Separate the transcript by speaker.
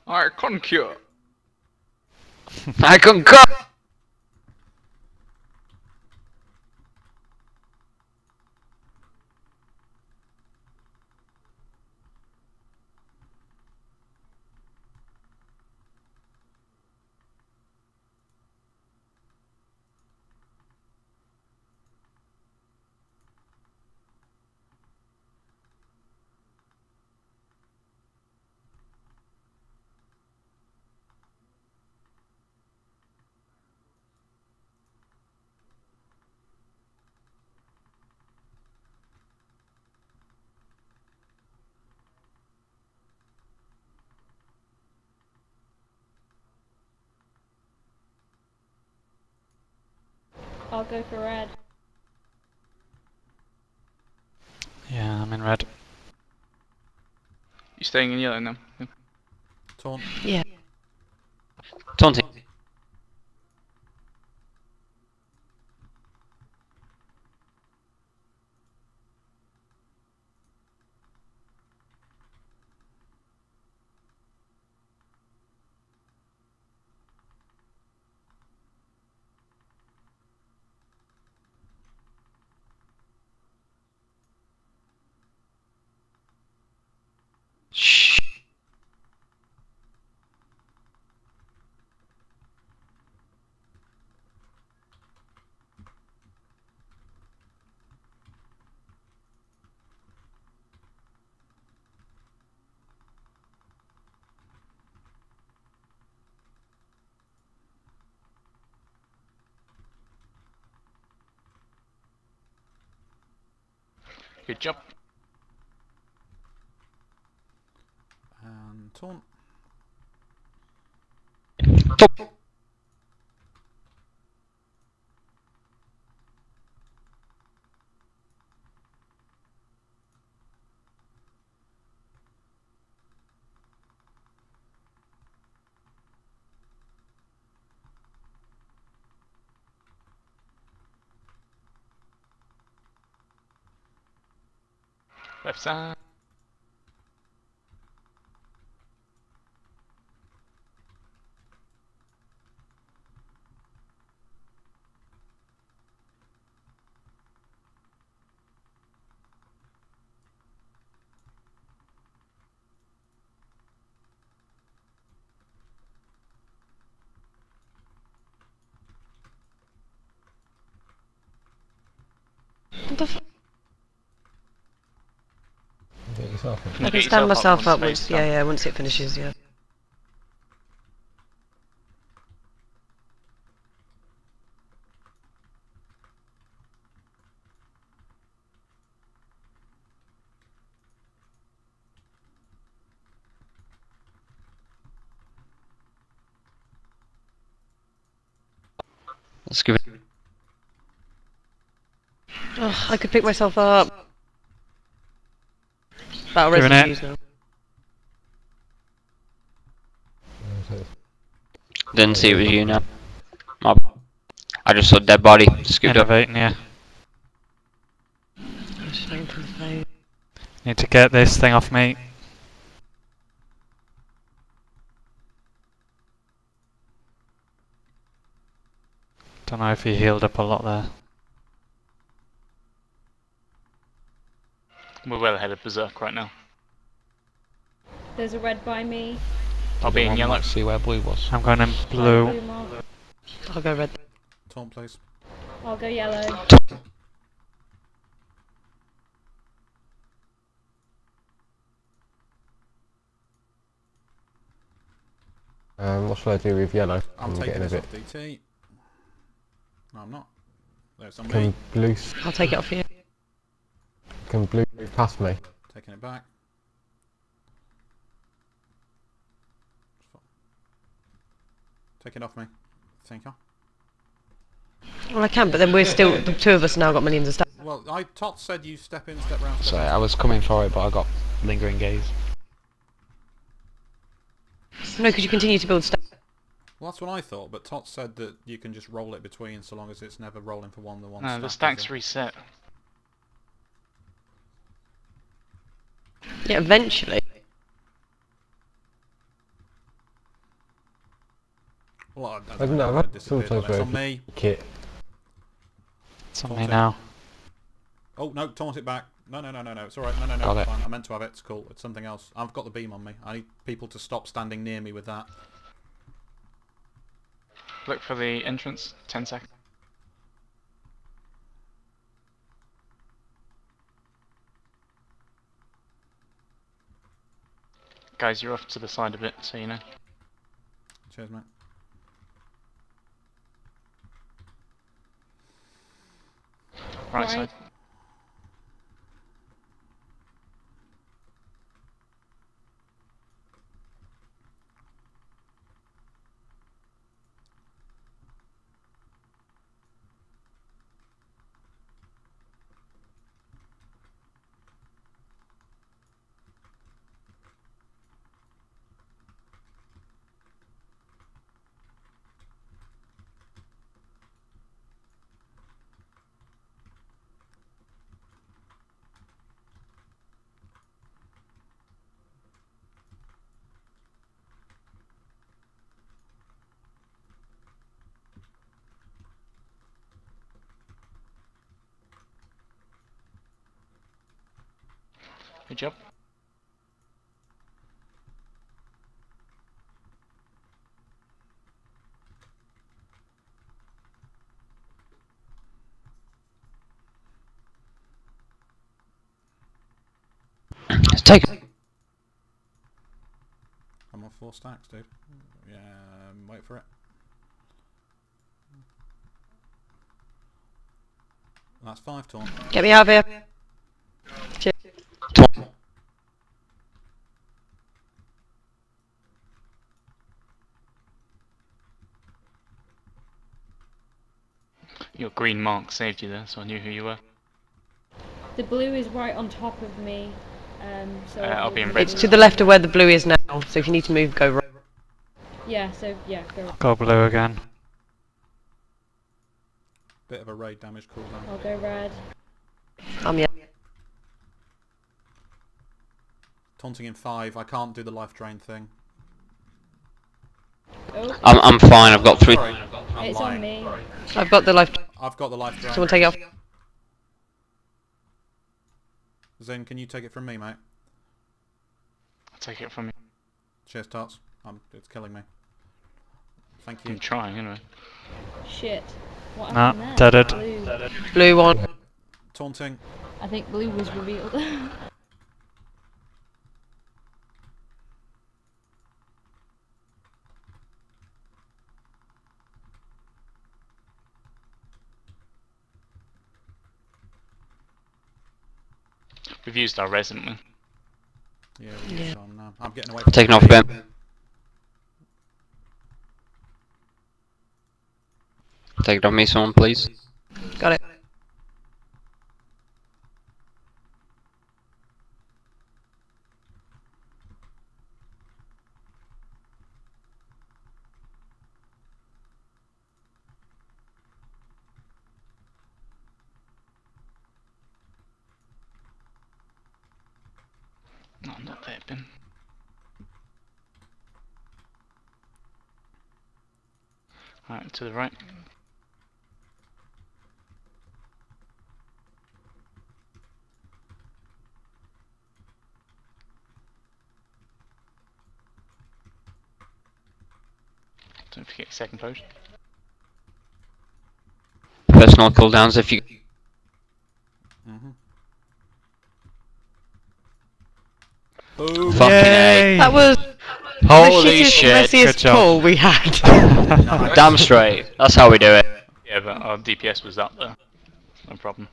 Speaker 1: I concur.
Speaker 2: I concur!
Speaker 3: I'll go for red.
Speaker 4: Yeah, I'm in red.
Speaker 1: You staying in yellow now?
Speaker 5: Taunt.
Speaker 3: Yeah.
Speaker 2: Taunting. Shh.
Speaker 1: Good job.
Speaker 5: And taunt.
Speaker 2: Top.
Speaker 1: Left side.
Speaker 3: What the f-
Speaker 6: Get yourself in.
Speaker 3: I
Speaker 1: Get
Speaker 3: can
Speaker 1: yourself
Speaker 3: stand
Speaker 1: up
Speaker 3: myself
Speaker 1: once
Speaker 3: up once,
Speaker 1: space
Speaker 3: yeah,
Speaker 1: done.
Speaker 3: yeah, once it finishes, yeah.
Speaker 2: Let's give it.
Speaker 3: Oh, I could pick myself up. Battle
Speaker 4: Giving
Speaker 3: residues now.
Speaker 2: Didn't see it was you now. Mob. I just saw dead body. Scooped up.
Speaker 4: Innovating, yeah.
Speaker 3: I'm just waiting for the phone.
Speaker 4: Need to get this thing off me. Don't know if he healed up a lot there.
Speaker 1: We're well ahead of Berserk right now.
Speaker 3: There's a red by me.
Speaker 1: I'll be in
Speaker 6: One
Speaker 1: yellow.
Speaker 6: might see where blue was.
Speaker 4: I'm going in blue.
Speaker 3: Mark. I'll go red.
Speaker 5: Taunt, please.
Speaker 3: I'll go yellow.
Speaker 6: What should I do with yellow?
Speaker 5: I'm
Speaker 6: getting
Speaker 5: taking
Speaker 6: a
Speaker 5: this
Speaker 6: bit.
Speaker 5: off DT. No, I'm not. There's on
Speaker 6: Can
Speaker 5: me.
Speaker 6: blue,
Speaker 3: I'll take it off you.
Speaker 6: can blue move past me?
Speaker 5: Taking it back. Take it off me. Thinker.
Speaker 3: Well, I can, but then we're still, the two of us now got millions of stuff.
Speaker 5: Well, Tot said you step in, step round, step
Speaker 6: Sorry,
Speaker 5: round.
Speaker 6: I was coming for it, but I got lingering gaze.
Speaker 3: No, because you continue to build stuff.
Speaker 5: Well, that's what I thought, but Tot said that you can just roll it between so long as it's never rolling for one
Speaker 1: No, the
Speaker 5: stack,
Speaker 1: stack's reset.
Speaker 3: Yeah, eventually.
Speaker 6: I don't know,
Speaker 5: where it
Speaker 6: I've
Speaker 5: disappeared.
Speaker 6: sometimes
Speaker 5: That's
Speaker 6: where
Speaker 5: on me.
Speaker 6: kit.
Speaker 4: It's on me
Speaker 5: Taunting.
Speaker 4: now.
Speaker 5: Oh no, taunt it back. No, it's alright. No,
Speaker 6: Got
Speaker 5: it's
Speaker 6: it.
Speaker 5: fine. I meant to have it. It's cool. It's something else. I've got the beam on me. I need people to stop standing near me with that.
Speaker 1: Look for the entrance. 10 seconds. Guys, you're off to the side a bit, so you know.
Speaker 5: Cheers, mate.
Speaker 1: Right side. Good job.
Speaker 2: Take it.
Speaker 5: I'm on 4 stacks, dude. Yeah, wait for it. That's 5 taunt.
Speaker 3: Get me out of here. Cheers.
Speaker 1: Your green mark saved you there, so I knew who you were.
Speaker 7: The blue is right on top of me. So
Speaker 1: I'll be in red.
Speaker 3: It's to the left of where the blue is now, so if you need to move, go right.
Speaker 7: Yeah, so yeah, go.
Speaker 4: Go blue again.
Speaker 5: Bit of a raid damage cooldown.
Speaker 7: I'll go red.
Speaker 3: Yeah.
Speaker 5: Taunting in 5. I can't do the life drain thing.
Speaker 7: Oh,
Speaker 2: I'm fine. I've got 3.
Speaker 5: Sorry, I'm
Speaker 7: it's
Speaker 5: lying.
Speaker 7: on me.
Speaker 3: I've got the life.
Speaker 5: I've got the life drain.
Speaker 3: Someone take it off.
Speaker 5: Zen, can you take it from me, mate?
Speaker 1: I'll take it from you.
Speaker 5: Cheers, Tots. It's killing me. Thank you.
Speaker 1: I'm trying anyway.
Speaker 7: Shit. What
Speaker 4: Nah,
Speaker 7: happened there?
Speaker 4: deaded.
Speaker 7: Blue.
Speaker 3: Blue one.
Speaker 5: Taunting.
Speaker 7: I think blue was revealed.
Speaker 1: We've used our res, haven't we?
Speaker 5: Yeah, we use on now. I'm getting away
Speaker 2: I'm
Speaker 5: from
Speaker 2: taking
Speaker 5: the
Speaker 2: off a bit. Take it off me, someone, please.
Speaker 3: Got it.
Speaker 1: No, not that bin. Alright, to the right. Don't forget your second potion.
Speaker 2: Personal cooldowns if you.
Speaker 5: Boom.
Speaker 2: Fucking A.
Speaker 3: That was
Speaker 2: Holy
Speaker 3: the shittest,
Speaker 2: shit.
Speaker 4: Good
Speaker 3: messiest
Speaker 4: job.
Speaker 3: pull we had.
Speaker 2: Damn straight. That's how we do it.
Speaker 1: Yeah, but our DPS was up there. No problem.